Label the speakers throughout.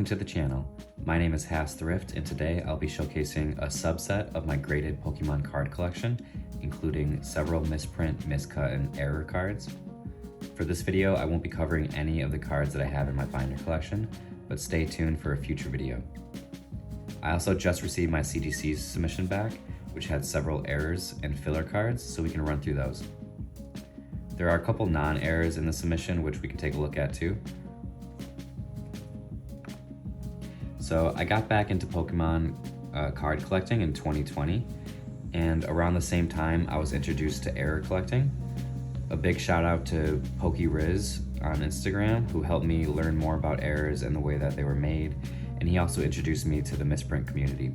Speaker 1: to the channel. My name is Has Thrift, and today I'll be showcasing a subset of my graded Pokemon card collection, including several misprint, miscut, and error cards. For this video, I won't be covering any of the cards that I have in my binder collection, but stay tuned for a future video. I also just received my CGC submission back, which had several errors and filler cards, so we can run through those. There are a couple non-errors in the submission, which we can take a look at too. So I got back into Pokemon card collecting in 2020, and around the same time I was introduced to error collecting. A big shout out to PokeRiz on Instagram, who helped me learn more about errors and the way that they were made, and he also introduced me to the misprint community.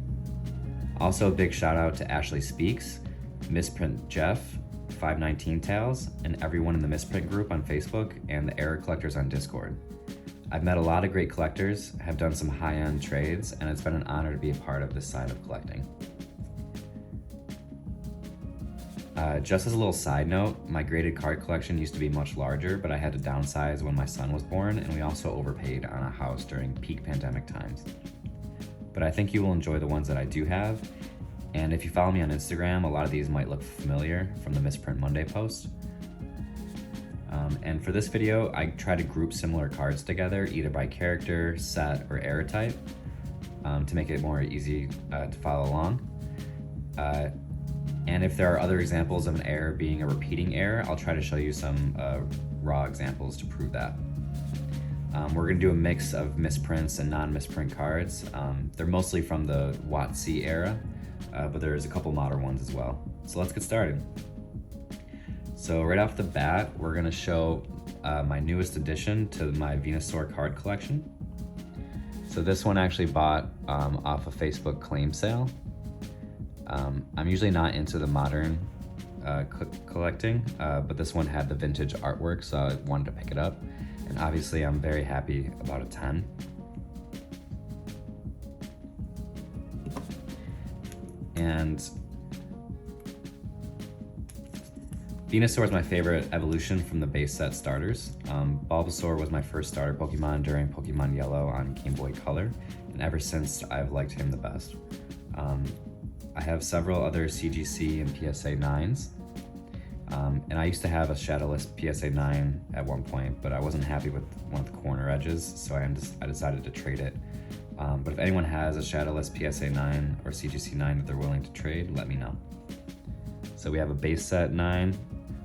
Speaker 1: Also a big shout out to Ashley Speaks, Misprint Jeff, 519 Tails, and everyone in the misprint group on Facebook and the error collectors on Discord. I've met a lot of great collectors, have done some high-end trades, and it's been an honor to be a part of this side of collecting. Just as a little side note, my graded card collection used to be much larger, but I had to downsize when my son was born, and we also overpaid on a house during peak pandemic times. But I think you will enjoy the ones that I do have, and if you follow me on Instagram, a lot of these might look familiar from the Misprint Monday post. And for this video, I try to group similar cards together, either by character, set, or error type, to make it more easy to follow along. And if there are other examples of an error being a repeating error, I'll try to show you some raw examples to prove that. We're gonna do a mix of misprints and non-misprint cards. They're mostly from the WOTC era, but there's a couple modern ones as well. So let's get started. So right off the bat, we're gonna show my newest addition to my Venusaur card collection. So this one I actually bought off a Facebook claim sale. I'm usually not into the modern collecting, but this one had the vintage artwork, so I wanted to pick it up. And obviously I'm very happy about a 10. And Venusaur is my favorite evolution from the base set starters. Bulbasaur was my first starter Pokemon during Pokemon Yellow on Game Boy Color, and ever since I've liked him the best. I have several other CGC and PSA 9s, and I used to have a Shadowless PSA 9 at one point, but I wasn't happy with one of the corner edges, so I decided to trade it. But if anyone has a Shadowless PSA 9 or CGC 9 that they're willing to trade, let me know. So we have a base set 9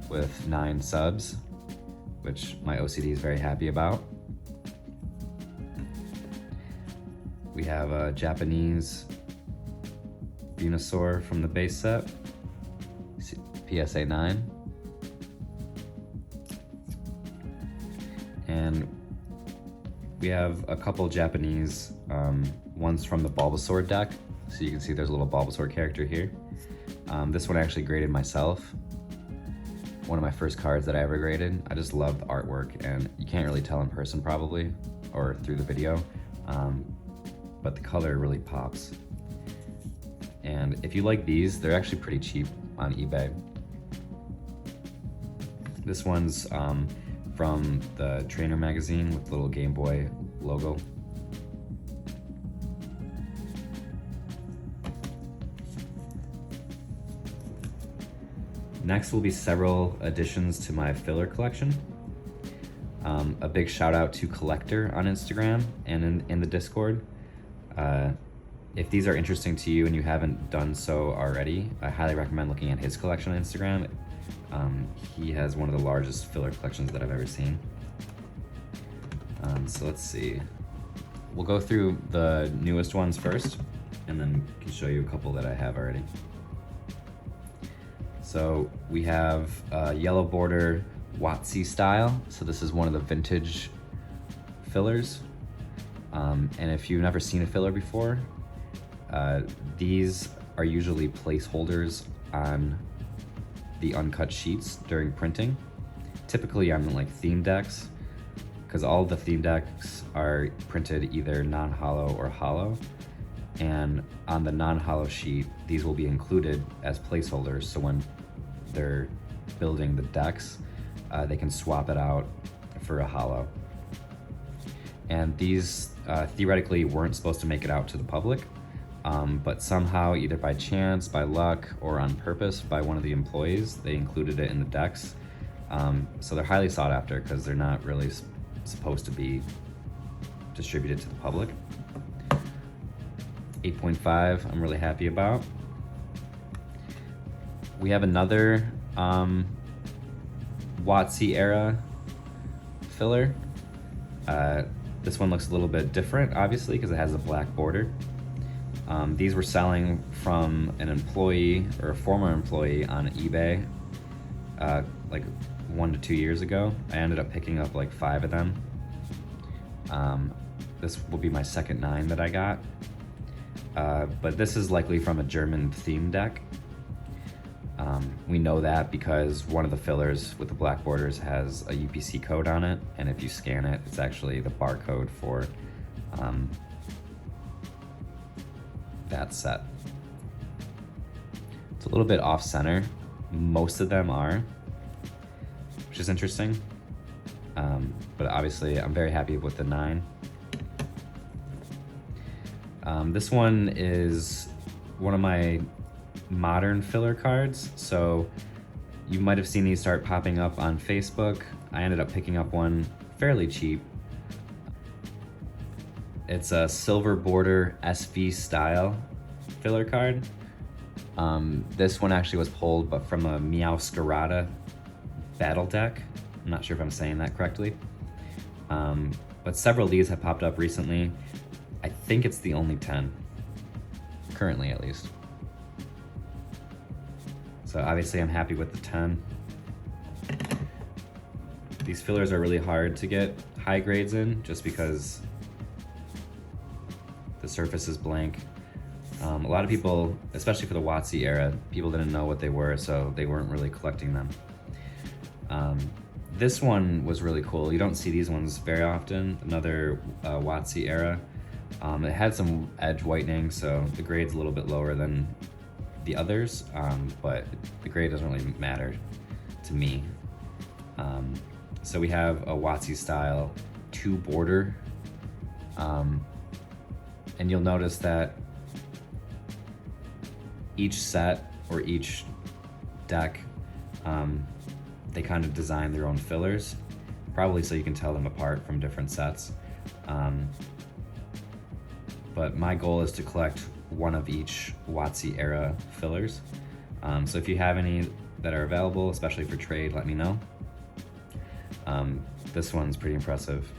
Speaker 1: with 9 subs, which my OCD is very happy about. We have a Japanese Venusaur from the base set, PSA 9. And we have a couple Japanese ones from the Bulbasaur deck. So you can see there's a little Bulbasaur character here. This one I actually graded myself. One of my first cards that I ever graded. I just love the artwork, and you can't really tell in person probably, or through the video, but the color really pops. And if you like these, they're actually pretty cheap on eBay. This one's from the Trainer magazine with the little Game Boy logo. Next will be several additions to my filler collection. A big shout out to Collector on Instagram and in the Discord. If these are interesting to you and you haven't done so already, I highly recommend looking at his collection on Instagram. He has one of the largest filler collections that I've ever seen. So let's see. We'll go through the newest ones first, and then can show you a couple that I have already. So we have yellow border WOTC style. So this is one of the vintage fillers. And if you've never seen a filler before, these are usually placeholders on the uncut sheets during printing. Typically on like theme decks, because all the theme decks are printed either non-hollow or hollow. And on the non-hollow sheet, these will be included as placeholders. So when they're building the decks, they can swap it out for a hollow. and these theoretically weren't supposed to make it out to the public, but somehow, either by chance, by luck, or on purpose by one of the employees, they included it in the decks. So they're highly sought after because they're not really supposed to be distributed to the public. 8.5, I'm really happy about. We have another WOTC era filler. This one looks a little bit different, obviously, because it has a black border. These were selling from an employee or a former employee on eBay like 1 to 2 years ago. I ended up picking up like 5 of them. This will be my second 9 that I got. But this is likely from a German theme deck. We know that because one of the fillers with the black borders has a UPC code on it, and if you scan it, it's actually the barcode for that set. It's a little bit off center. Most of them are, which is interesting. But obviously I'm very happy with the 9. This one is one of my modern filler cards, so you might have seen these start popping up on Facebook. I ended up picking up one fairly cheap. It's a silver border SV style filler card. This one actually was pulled but from a Meowscarada battle deck. I'm not sure if I'm saying that correctly. But several of these have popped up recently. I think it's the only 10, currently at least. So obviously I'm happy with the 10. These fillers are really hard to get high grades in just because the surface is blank. A lot of people, especially for the WOTC era, people didn't know what they were, so they weren't really collecting them. This one was really cool. You don't see these ones very often. Another WOTC era. It had some edge whitening, so the grade's a little bit lower than the others, but the grade doesn't really matter to me. So we have a WOTC style 2 border, and you'll notice that each set or each deck, they kind of design their own fillers, probably so you can tell them apart from different sets. But my goal is to collect one of each WOTC era fillers. So if you have any that are available, especially for trade, let me know. This one's pretty impressive.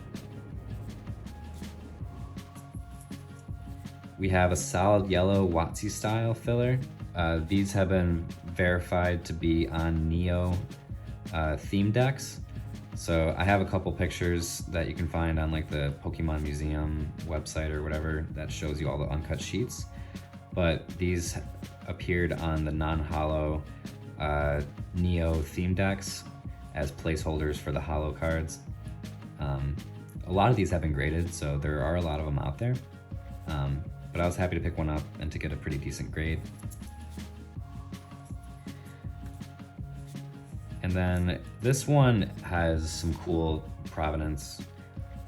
Speaker 1: We have a solid yellow WOTC style filler. These have been verified to be on Neo theme decks. So I have a couple pictures that you can find on like the Pokemon Museum website or whatever that shows you all the uncut sheets. But these appeared on the non-holo Neo theme decks as placeholders for the holo cards. A lot of these have been graded, so there are a lot of them out there. But I was happy to pick one up and to get a pretty decent grade. And then this one has some cool provenance,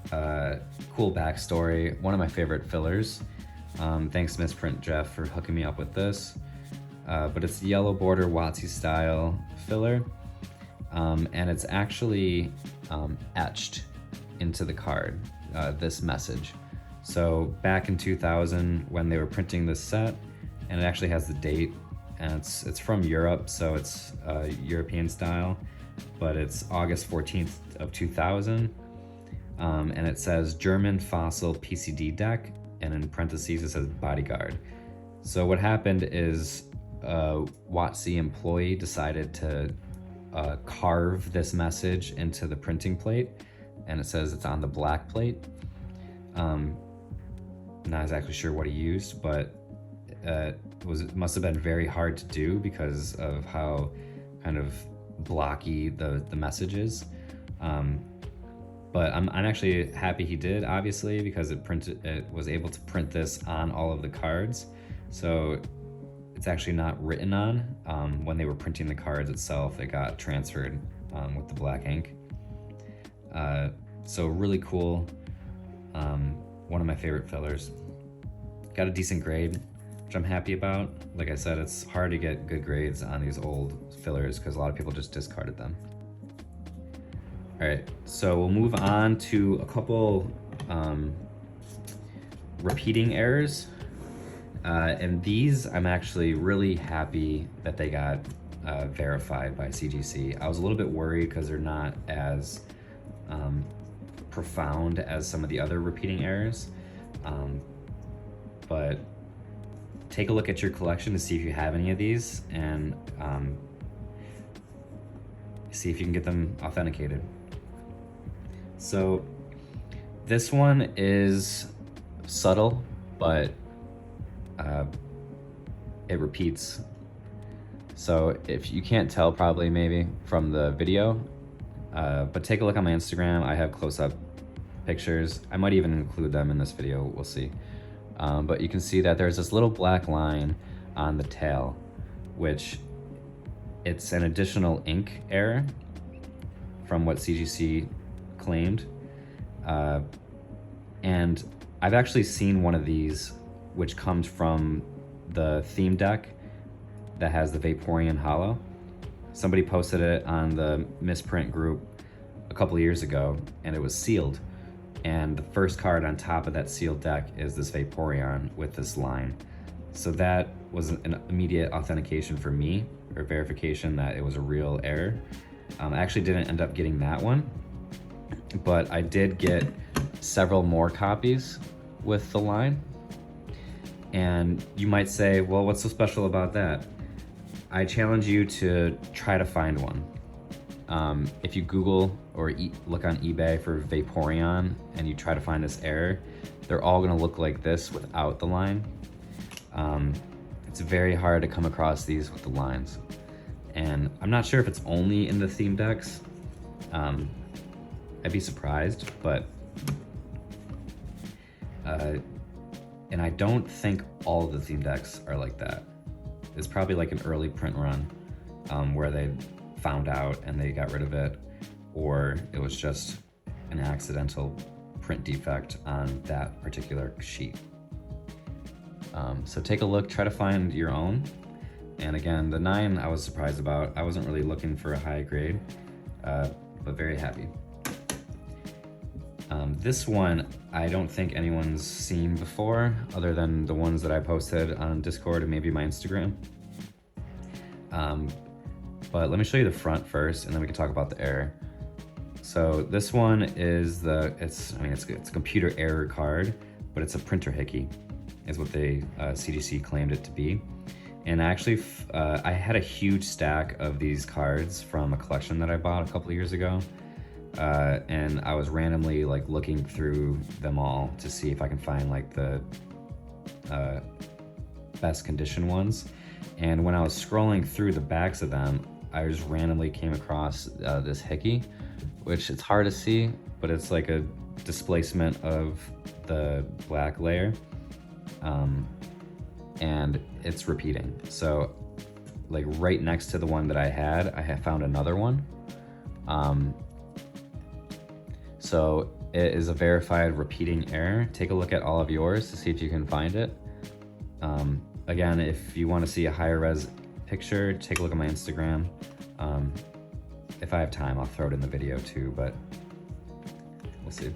Speaker 1: cool backstory. One of my favorite fillers. Thanks to Misprint Jeff for hooking me up with this. But it's the yellow border WOTC style filler. And it's actually etched into the card, this message. So back in 2000 when they were printing this set, and it actually has the date, and it's from Europe, so it's European style, but it's August 14th of 2000, and it says German fossil PCD deck, and in parentheses it says bodyguard. So what happened is a WOTC employee decided to carve this message into the printing plate, and it says it's on the black plate. Not exactly sure what he used, but it must have been very hard to do because of how kind of blocky the message is. But I'm actually happy he did, obviously, because it was able to print this on all of the cards. So it's actually not written on. When they were printing the cards itself, it got transferred with the black ink. So really cool. One of my favorite fillers. Got a decent grade, which I'm happy about. Like I said, it's hard to get good grades on these old fillers because a lot of people just discarded them. All right, so we'll move on to a couple repeating errors. And these, I'm actually really happy that they got verified by CGC. I was a little bit worried because they're not as profound as some of the other repeating errors. But take a look at your collection to see if you have any of these, and see if you can get them authenticated. So this one is subtle, but it repeats. So if you can't tell probably maybe from the video, but take a look on my Instagram. I have close-up pictures. I might even include them in this video, we'll see. But you can see that there's this little black line on the tail, which it's an additional ink error from what CGC claimed. And I've actually seen one of these which comes from the theme deck that has the Vaporeon Hollow. Somebody posted it on the Misprint group a couple of years ago, and it was sealed. And the first card on top of that sealed deck is this Vaporeon with this line. So that was an immediate authentication for me, or verification that it was a real error. I actually didn't end up getting that one, but I did get several more copies with the line. And you might say, well, what's so special about that? I challenge you to try to find one. If you Google or look on eBay for Vaporeon and you try to find this error, they're all gonna look like this without the line. It's very hard to come across these with the lines. And I'm not sure if it's only in the theme decks. I'd be surprised, but and I don't think all of the theme decks are like that. It's probably like an early print run where they found out and they got rid of it, or it was just an accidental print defect on that particular sheet. So take a look, try to find your own. And again, the 9 I was surprised about. I wasn't really looking for a high grade, but very happy. This one, I don't think anyone's seen before, other than the ones that I posted on Discord and maybe my Instagram. But let me show you the front first, and then we can talk about the error. So this one is it's a computer error card, but it's a printer hickey, is what they CGC claimed it to be. And actually, I had a huge stack of these cards from a collection that I bought a couple of years ago. And I was randomly like looking through them all to see if I can find like the best condition ones. And when I was scrolling through the backs of them, I just randomly came across this hickey, which it's hard to see, but it's like a displacement of the black layer. And it's repeating. So like right next to the one that I had found another one. So it is a verified repeating error. Take a look at all of yours to see if you can find it. Again, if you want to see a higher res picture, take a look at my Instagram. If I have time, I'll throw it in the video too, but we'll see.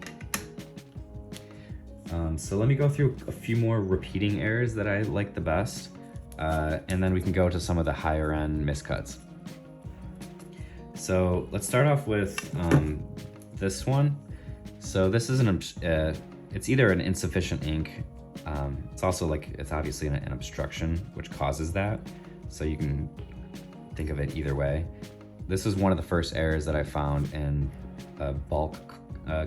Speaker 1: So let me go through a few more repeating errors that I like the best, and then we can go to some of the higher end miscuts. So let's start off with this one. So this is it's either an insufficient ink. It's also it's obviously an obstruction, which causes that. So you can think of it either way. This is one of the first errors that I found in a bulk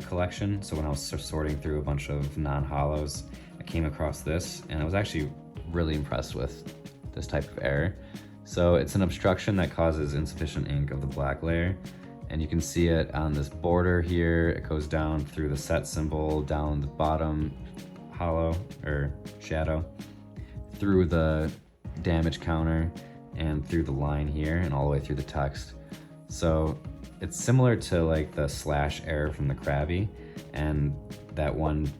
Speaker 1: collection. So when I was sorting through a bunch of non-hollows, I came across this, and I was actually really impressed with this type of error. So it's an obstruction that causes insufficient ink of the black layer. And you can see it on this border here. It goes down through the set symbol, down the bottom hollow or shadow, through the damage counter, and through the line here, and all the way through the text. So it's similar to like the slash error from the Krabby, and that one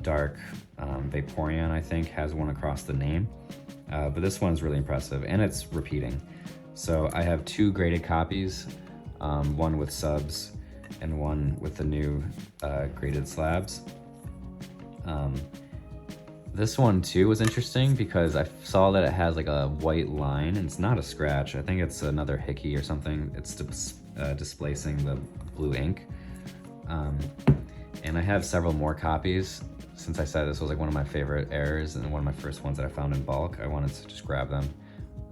Speaker 1: dark Vaporeon, I think, has one across the name. But this one's really impressive, and it's repeating. So I have 2 graded copies, one with subs and one with the new graded slabs. This one too was interesting because I saw that it has like a white line, and it's not a scratch. I think it's another hickey or something. It's displacing the blue ink. And I have several more copies. Since I said this was like one of my favorite errors and one of my first ones that I found in bulk, I wanted to just grab them.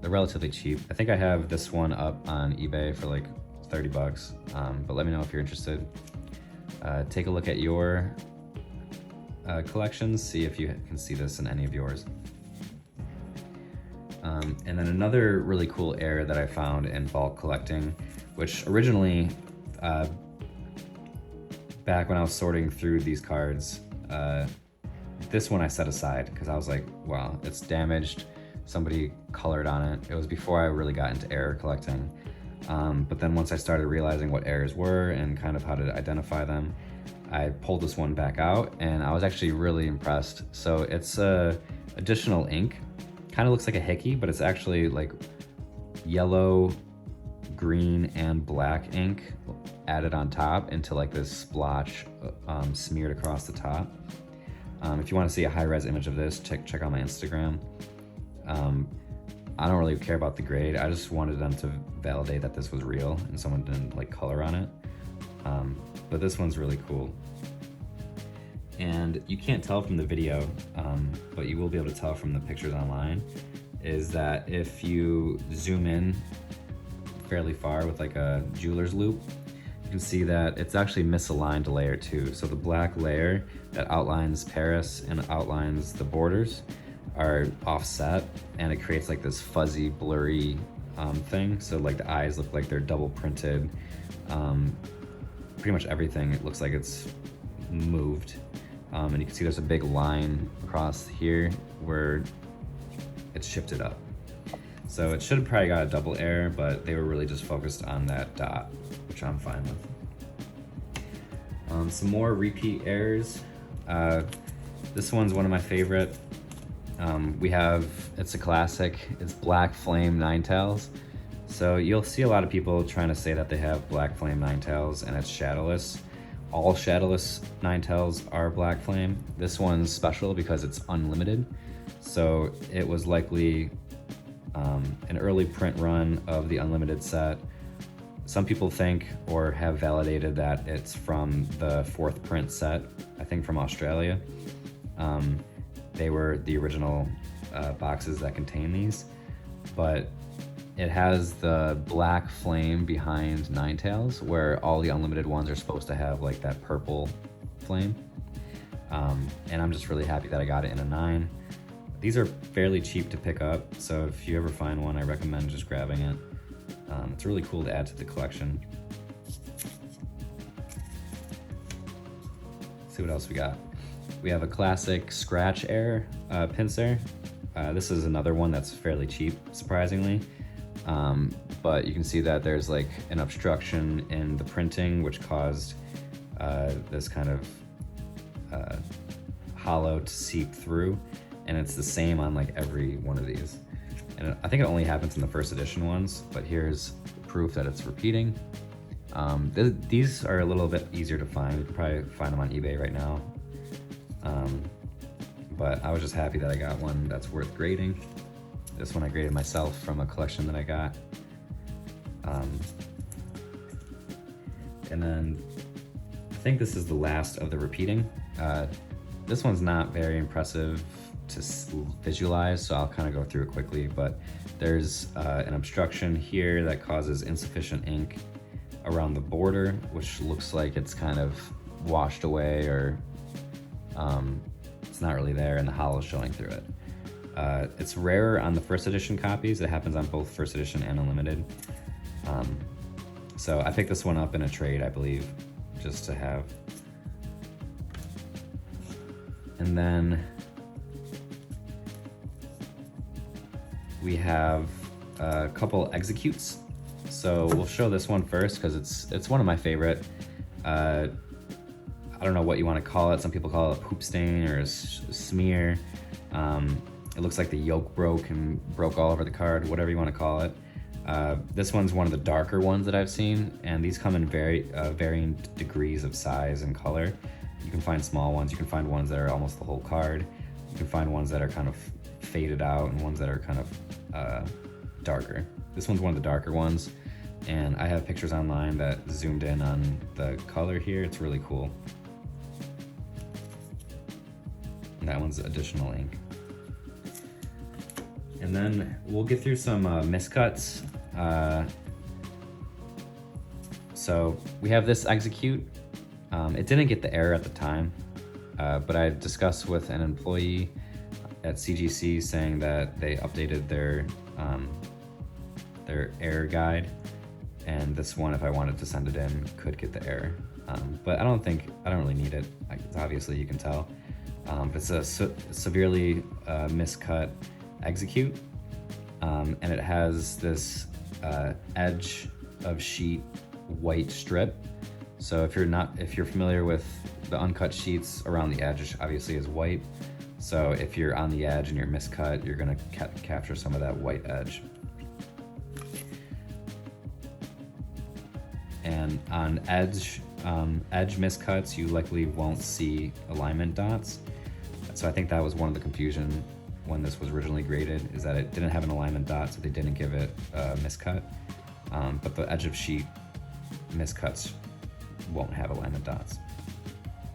Speaker 1: They're relatively cheap. I think I have this one up on eBay for like 30 bucks, but let me know if you're interested. Take a look at your collections, see if you can see this in any of yours. And then another really cool error that I found in bulk collecting, which originally, back when I was sorting through these cards, this one I set aside because I was like, wow, it's damaged. Somebody colored on it. It was before I really got into error collecting. But then once I started realizing what errors were and kind of how to identify them, I pulled this one back out, and I was actually really impressed. So it's additional ink. Kind of looks like a hickey, but it's actually like yellow, green, and black ink added on top into like this splotch smeared across the top. If you want to see a high-res image of this, check out my Instagram. I don't really care about the grade. I just wanted them to validate that this was real and someone didn't like color on it. But this one's really cool. And you can't tell from the video, but you will be able to tell from the pictures online, is that if you zoom in fairly far with like a jeweler's loupe, you can see that it's actually misaligned a layer too. So the black layer that outlines Paris and outlines the borders are offset, and it creates like this fuzzy, blurry thing. So like the eyes look like they're double printed. Pretty much everything, it looks like it's moved. And you can see there's a big line across here where it's shifted up. So it should have probably got a double error, but they were really just focused on that dot, which I'm fine with. Some more repeat errors. This one's one of my favorite. It's a classic, it's Black Flame Ninetales. So you'll see a lot of people trying to say that they have Black Flame Ninetales and it's shadowless. All shadowless Ninetales are Black Flame. This one's special because it's unlimited. So it was likely an early print run of the unlimited set. Some people think or have validated that it's from the 4th print set, I think from Australia. They were the original boxes that contain these, but it has the black flame behind Ninetales, where all the unlimited ones are supposed to have like that purple flame. And I'm just really happy that I got it in a 9. These are fairly cheap to pick up, so if you ever find one, I recommend just grabbing it. It's really cool to add to the collection. Let's see what else we got. We have a classic scratch air pincer. This is another one that's fairly cheap, surprisingly. But you can see that there's like an obstruction in the printing, which caused this kind of hollow to seep through. And it's the same on like every one of these. And I think it only happens in the 1st edition ones, but here's proof that it's repeating. These are a little bit easier to find. You can probably find them on eBay right now. But I was just happy that I got one that's worth grading. This one I graded myself from a collection that I got. And then I think this is the last of the repeating. This one's not very impressive to visualize, so I'll kind of go through it quickly, but there's an obstruction here that causes insufficient ink around the border, which looks like it's kind of washed away, or it's not really there and the hollow's showing through it. It's rarer on the 1st edition copies. It happens on both 1st edition and unlimited. So I picked this one up in a trade, I believe, just to have. And then we have a couple executes. So we'll show this one first because it's one of my favorite. I don't know what you want to call it. Some people call it a poop stain or a smear. It looks like the yolk broke all over the card, whatever you want to call it. This one's one of the darker ones that I've seen, and these come in varying degrees of size and color. You can find small ones, you can find ones that are almost the whole card, you can find ones that are kind of faded out, and ones that are kind of darker. This one's one of the darker ones, and I have pictures online that zoomed in on the color here. It's really cool. And that one's additional ink. And then we'll get through some miscuts. So we have this execute. It didn't get the error at the time, but I discussed with an employee at CGC saying that they updated their error guide, and this one, if I wanted to send it in, could get the error. But I don't really need it. Obviously you can tell. It's a severely miscut execute, and it has this edge of sheet white strip. So if you're familiar with the uncut sheets, around the edge obviously is white. So if you're on the edge and you're miscut, you're gonna capture some of that white edge. And on edge miscuts, you likely won't see alignment dots. So I think that was one of the confusion when this was originally graded, is that it didn't have an alignment dot, so they didn't give it a miscut. But the edge of sheet miscuts won't have alignment dots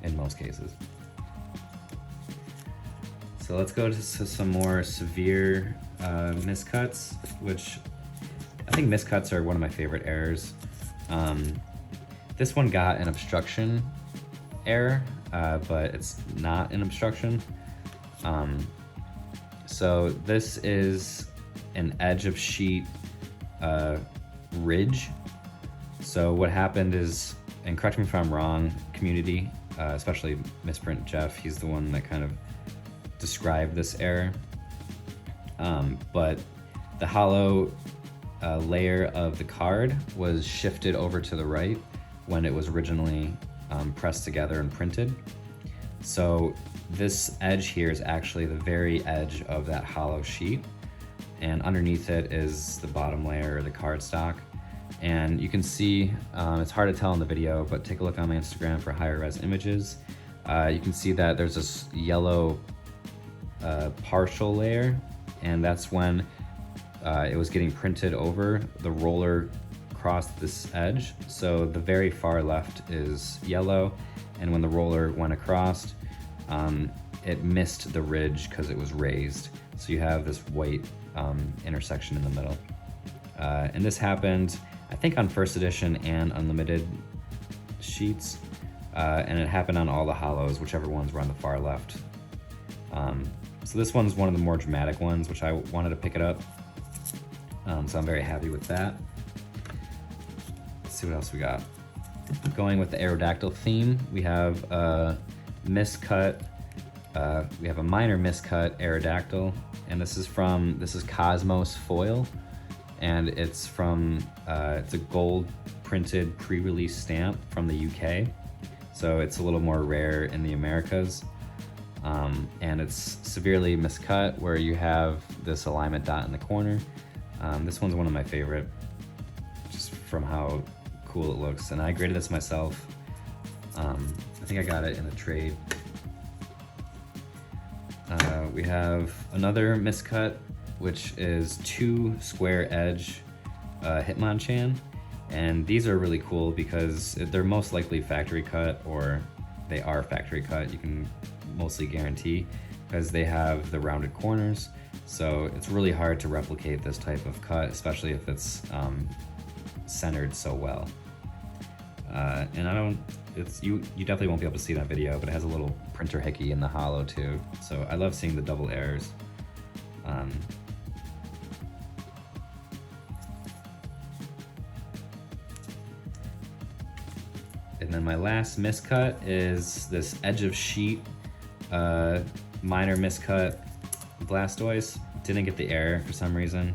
Speaker 1: in most cases. So let's go to some more severe miscuts, which I think miscuts are one of my favorite errors. This one got an obstruction error, but it's not an obstruction. So this is an edge of sheet ridge. So what happened is, and correct me if I'm wrong, community, especially Misprint Jeff, he's the one that kind of described this error. But the hollow layer of the card was shifted over to the right when it was originally pressed together and printed. So this edge here is actually the very edge of that hollow sheet, and underneath it is the bottom layer of the cardstock. And you can see, it's hard to tell in the video, but take a look on my Instagram for higher res images. You can see that there's this yellow partial layer, and that's when it was getting printed over. The roller crossed this edge, so the very far left is yellow, and when the roller went across, it missed the ridge because it was raised. So you have this white intersection in the middle. And this happened, I think, on first edition and unlimited sheets, and it happened on all the hollows, whichever ones were on the far left. So this one's one of the more dramatic ones, which I wanted to pick it up. So I'm very happy with that. Let's see what else we got. Going with the Aerodactyl theme, we have a miscut, we have a minor miscut Aerodactyl, and this is Cosmos foil, and it's from, it's a gold printed pre-release stamp from the UK, so it's a little more rare in the Americas. And it's severely miscut, where you have this alignment dot in the corner. This one's one of my favorite, just from how cool it looks, and I graded this myself. I think I got it in a trade. We have another miscut, which is 2 square edge Hitmonchan, and these are really cool because they're most likely factory cut, or they are factory cut, you can mostly guarantee, because they have the rounded corners. So it's really hard to replicate this type of cut, especially if it's centered so well. And you definitely won't be able to see that video, but it has a little printer hickey in the hollow too. So I love seeing the double errors. And then my last miscut is this edge of sheet minor miscut Blastoise. Didn't get the error for some reason.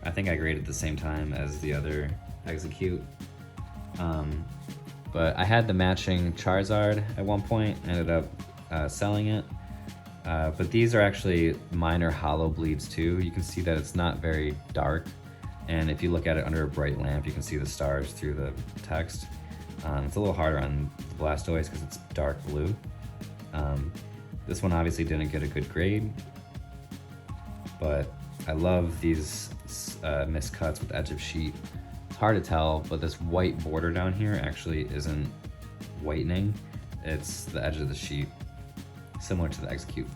Speaker 1: I think I graded the same time as the other execute. But I had the matching Charizard at one point, ended up selling it. But these are actually minor hollow bleeds too. You can see that it's not very dark. And if you look at it under a bright lamp, you can see the stars through the text. It's a little harder on the Blastoise because it's dark blue. This one obviously didn't get a good grade, but I love these Miscuts with edge of sheet. It's hard to tell, but this white border down here actually isn't whitening. It's the edge of the sheet, similar to the Execute.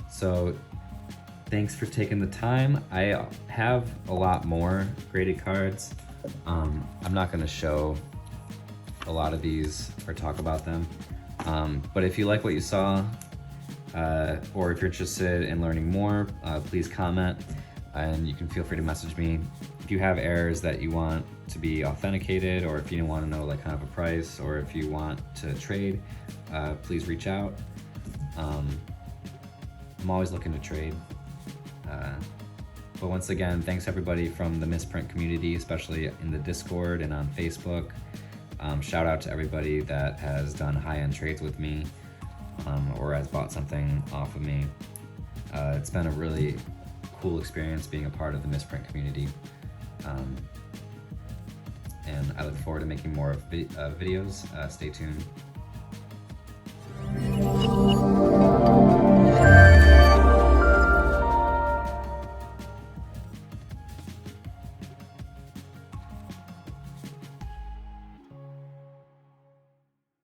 Speaker 1: So thanks for taking the time. I have a lot more graded cards. I'm not gonna show a lot of these or talk about them. But if you like what you saw, or if you're interested in learning more, please comment, and you can feel free to message me. If you have errors that you want to be authenticated, or if you want to know like kind of a price, or if you want to trade, please reach out. I'm always looking to trade. But once again, thanks everybody from the Misprint community, especially in the Discord and on Facebook. Shout out to everybody that has done high-end trades with me, or has bought something off of me. It's been a really cool experience being a part of the Misprint community. And I look forward to making more videos. Stay tuned.